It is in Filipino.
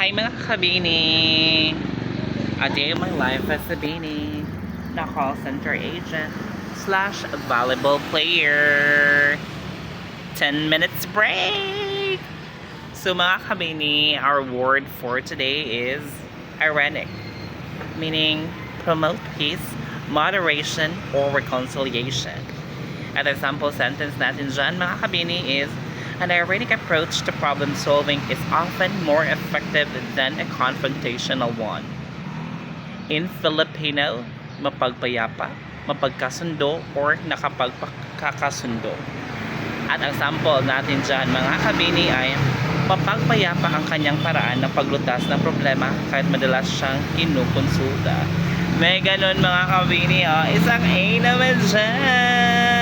Hi mga kabini! A day of my life as a bini na call center agent slash volleyball player. 10 minutes break! So mga kabini, our word for today is irenic, meaning promote peace, moderation, or reconciliation. At example sentence natin dyan mga kabini is, an irenic approach to problem solving is often more effective than a confrontational one. In Filipino, mapagpayapa, mapagkasundo, or nakapagkakasundo. At ang sample natin dyan mga kabini ay mapagpayapa ang kanyang paraan ng paglutas ng problema kahit madalas siyang kinukonsulta. May ganun mga kabini, oh. Isang A naman dyan!